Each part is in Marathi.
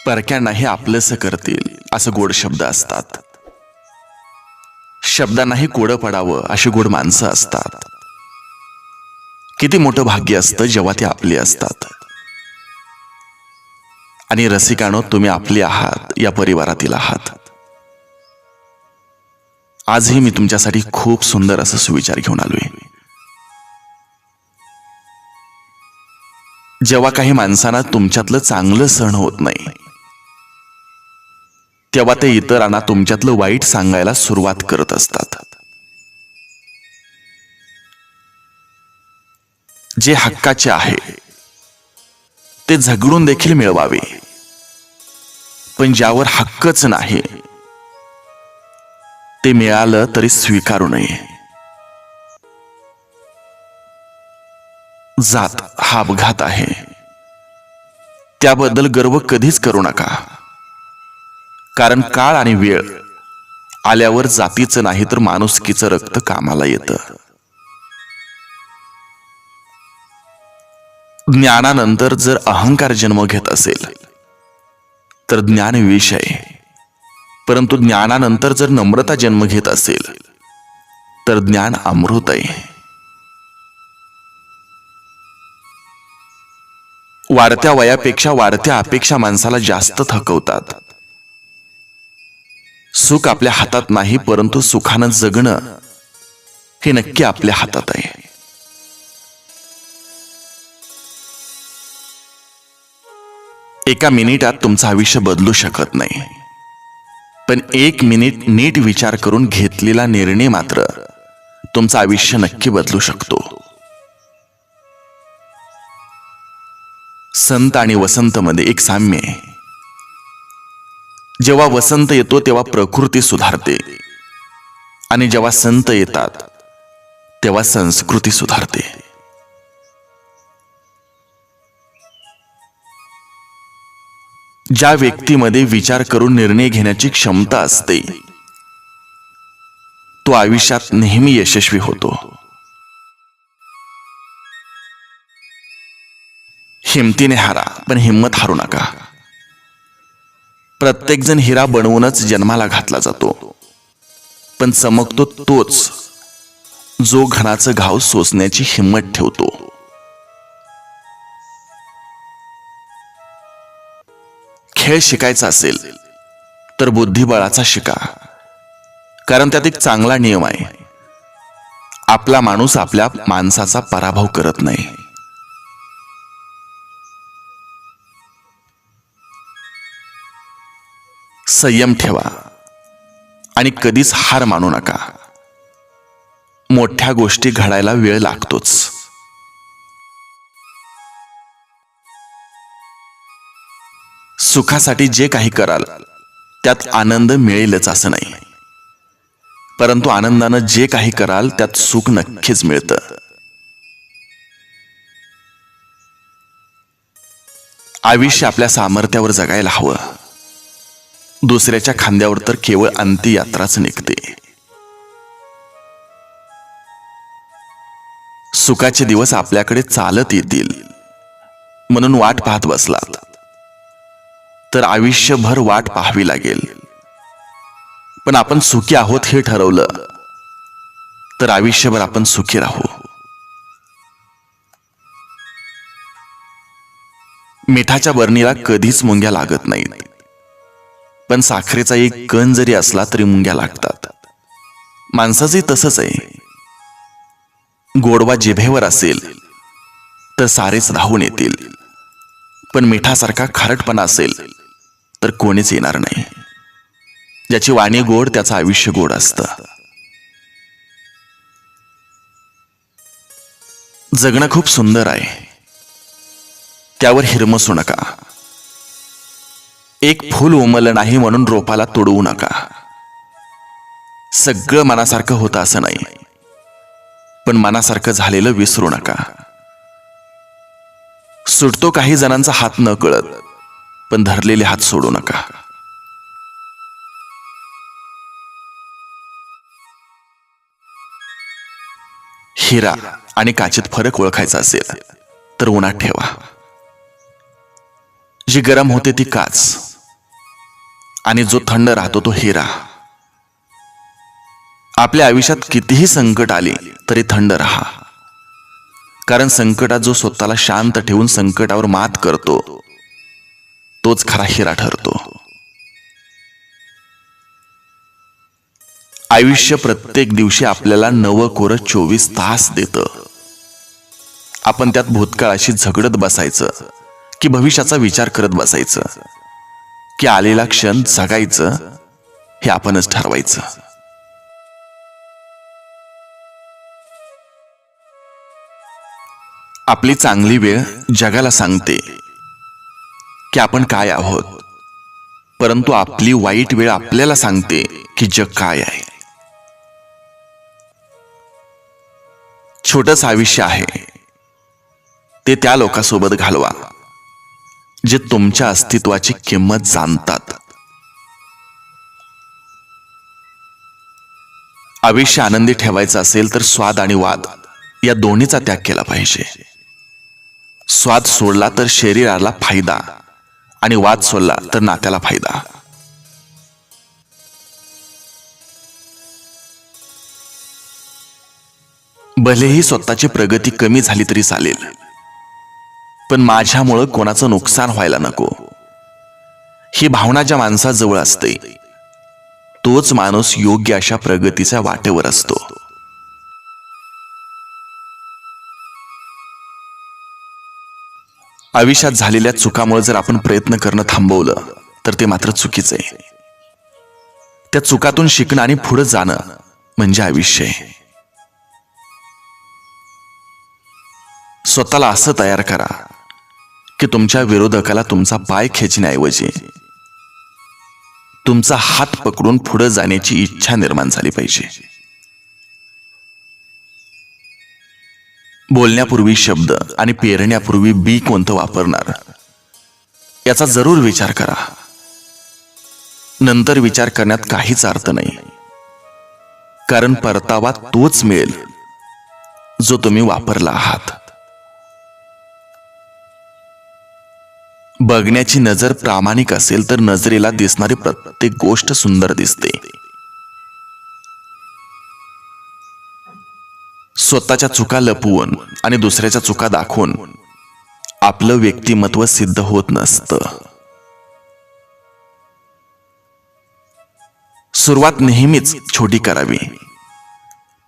परक्यांनाही आपलंसं करतील असं गोड शब्द असतात. शब्दांनाही कोडं पडावं अशी गोड माणसं असतात. किती मोठं भाग्य असतं जेव्हा ते आपली असतात. आणि रसिकानो, तुम्ही आपले आहात, या परिवारातील आहात. आजही मी तुमच्यासाठी खूप सुंदर असं सुविचार घेऊन आलोय. जेव्हा काही माणसांना तुमच्यातलं चांगलं सहन होत नाही, तेव्हा ते इतरांना तुमच्यातलं वाईट सांगायला सुरुवात करत असतात. जे हक्काचे आहे ते झगडून देखील मिळवावे, पण ज्यावर हक्कच नाही ते मिळालं तरी स्वीकारू नये. जात हा अपघात आहे, त्याबद्दल गर्व कधीच करू नका. कारण काळ आणि वेळ आल्यावर जातीचं नाही तर माणुसकीचं रक्त कामाला येतं. ज्ञानानंतर जर अहंकार जन्म घेत असेल तर ज्ञान विष आहे, परंतु ज्ञानानंतर जर नम्रता जन्म घेत असेल तर ज्ञान अमृत आहे. वाढत्या वयापेक्षा वाढत्या अपेक्षा माणसाला जास्त थकवतात. सुख आपल्या हातात नाही, परंतु सुखानं जगणं हे नक्की आपल्या हातात आहे. एका मिनिटात तुमचं आयुष्य बदलू शकत नाही, पण 1 मिनिट नीट विचार करून घेतलेला निर्णय मात्र तुमचं आयुष्य नक्की बदलू शकतो. संत आणि वसंत मध्ये एक साम्य आहे. जेव्हा वसंत येतो तेव्हा प्रकृती सुधारते, आणि जेव्हा संत येतात तेव्हा संस्कृती सुधारते. ज्या व्यक्तीमध्ये विचार करून निर्णय घेण्याची क्षमता असते तो आयुष्यात नेहमी यशस्वी होतो. हिमतीने हारा, पण हिम्मत हारू नका. प्रत्येक जण हिरा बनवूनच जन्माला घातला जातो, पण चमकतो तोच जो घणाचं घाव सोसण्याची हिम्मत ठेवतो. खेळ शिकायचा असेल तर बुद्धिबळाचा शिका, कारण त्यात एक चांगला नियम आहे. आपला माणूस आपल्या माणसाचा पराभव करत नाही. संयम ठेवा आणि कधीच हार मानू नका. मोठ्या गोष्टी घडायला वेळ लागतोच. सुखासाठी जे काही कराल त्यात आनंद मिळेलच असं नाही, परंतु आनंदानं जे काही कराल त्यात सुख नक्कीच मिळतं. आयुष्य आपल्या सामर्थ्यावर जगायला हवं. दुसऱ्याच्या खांद्यावर तर केवळ अंत्ययात्राच निघते. सुखाचे दिवस आपल्याकडे चालत येतील म्हणून वाट पाहत बसलात तर आयुष्यभर वाट पाहावी लागेल. पण आपण सुखी आहोत हे ठरवलं तर आयुष्यभर आपण सुखी राहू. मिठाच्या बरणीला कधीच मुंग्या लागत नाहीत, पण साखरेचा एक कण जरी असला तरी मुंग्या लागतात. माणसाचंही तसंच आहे. गोडवा जिभेवर असेल तर सारेच धावून येतील, पण मिठासारखा खारटपणा असेल तर कोणीच येणार नाही. ज्याची वाणी गोड त्याचं आयुष्य गोड असतं. जगणं खूप सुंदर आहे, त्यावर हिरमसू नका. एक फूल उमललं नाही म्हणून रोपाला तोडवू नका. सगळं मनासारखं होतं असं नाही, पण मनासारखं झालेलं विसरू नका. सुटतो काही जणांचा हात न कळत, पण धरलेले हात सोडू नका. हिरा आणि काचेत फरक ओळखायचा असेल तर उन्हात ठेवा. जी गरम होते ती काच, आणि जो थंड राहतो तो हिरा. आपल्या आयुष्यात कितीही संकट आली तरी थंड राहा, कारण संकटात जो स्वतःला शांत ठेवून संकटावर मात करतो तोच खरा हिरा ठरतो. आयुष्य प्रत्येक दिवशी आपल्याला नवं कोरं 24 तास देतं. आपण त्यात भूतकाळाशी झगडत बसायचं की भविष्याचा विचार करत बसायचं, की आलेला क्षण जगायचं हे आपणच ठरवायचं. आपली चांगली वेळ जगाला सांगते की आपण काय आहोत, परंतु आपली वाईट वेळ आपल्याला सांगते की जग काय आहे. छोटंच आयुष्य आहे, ते त्या लोकांसोबत घालवा जे तुमच्या अस्तित्वाची किंमत जाणतात. आयुष्य आनंदी ठेवायचं असेल तर स्वाद आणि वाद या दोन्हीचा त्याग केला पाहिजे. स्वाद सोडला तर शरीराला फायदा आणि वाद सोडला तर नात्याला फायदा. भलेही स्वतःची प्रगती कमी झाली तरी चालेल, पण माझ्यामुळं कोणाचं नुकसान व्हायला नको, ही भावना ज्या माणसाजवळ असते तोच माणूस योग्य अशा प्रगतीच्या वाटेवर असतो. आयुष्यात झालेल्या चुकामुळे जर आपण प्रयत्न करणं थांबवलं तर ते मात्र चुकीचं आहे. त्या चुकातून शिकणं आणि पुढे जाणं म्हणजे आयुष्य आहे. स्वतःला असं तयार करा की तुमच्या विरोधकाला तुमचा पाय खेचण्याऐवजी तुमचा हात पकडून पुढे जाण्याची इच्छा निर्माण झाली पाहिजे. बोलण्यापूर्वी शब्द आणि पेरण्यापूर्वी बी कोणतं वापरणार याचा जरूर विचार करा. नंतर विचार करण्यात काहीच अर्थ नाही, कारण परतावा तोच मिळेल जो तुम्ही वापरला आहात. बघण्याची नजर प्रामाणिक असेल तर नजरेला दिसणारी प्रत्येक गोष्ट सुंदर दिसते. स्वतःच्या चुका लपवून आणि दुसऱ्याच्या चुका दाखवून आपलं व्यक्तिमत्व सिद्ध होत नसतं. सुरुवात नेहमीच छोटी करावी,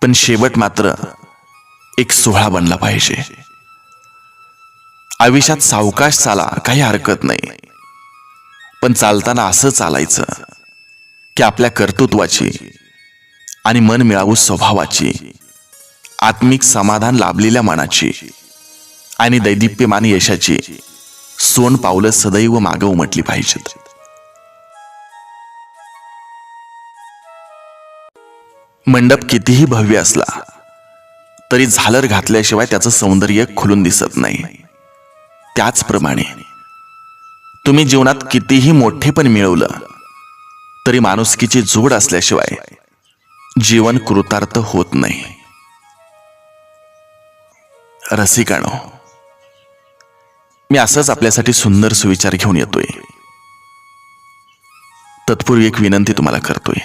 पण शेवट मात्र एक सोहळा बनला पाहिजे. आयुष्यात सावकाश चाला, काही हरकत नाही, पण चालताना असं चालायचं की आपल्या कर्तृत्वाची आणि मनमिळावू स्वभावाची, आत्मिक समाधान लाभलेल्या मनाची आणि दैदिप्यमान यशाची सोन पावलं सदैव मागे उमटली पाहिजेत. मंडप कितीही भव्य असला तरी झालर घातल्याशिवाय त्याचं सौंदर्य खुलून दिसत नाही. त्याचप्रमाणे तुम्ही जीवनात कितीही मोठेपण मिळवलं तरी माणुसकीची जोड असल्याशिवाय जीवन कृतार्थ होत नाही. रसिकानो, मी असंच आपल्यासाठी सुंदर सुविचार घेऊन येतोय. तत्पूर्वी एक विनंती तुम्हाला करतोय.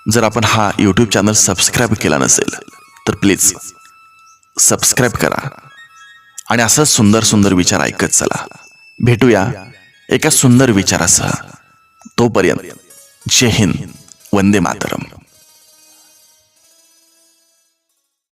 जर आपण हा YouTube चॅनल सबस्क्राईब केला नसेल तर प्लीज सबस्क्राईब करा आणि असंच सुंदर सुंदर विचार ऐकत चला. भेटूया एका सुंदर विचारासह. तोपर्यंत जय हिंद, वंदे मातरम.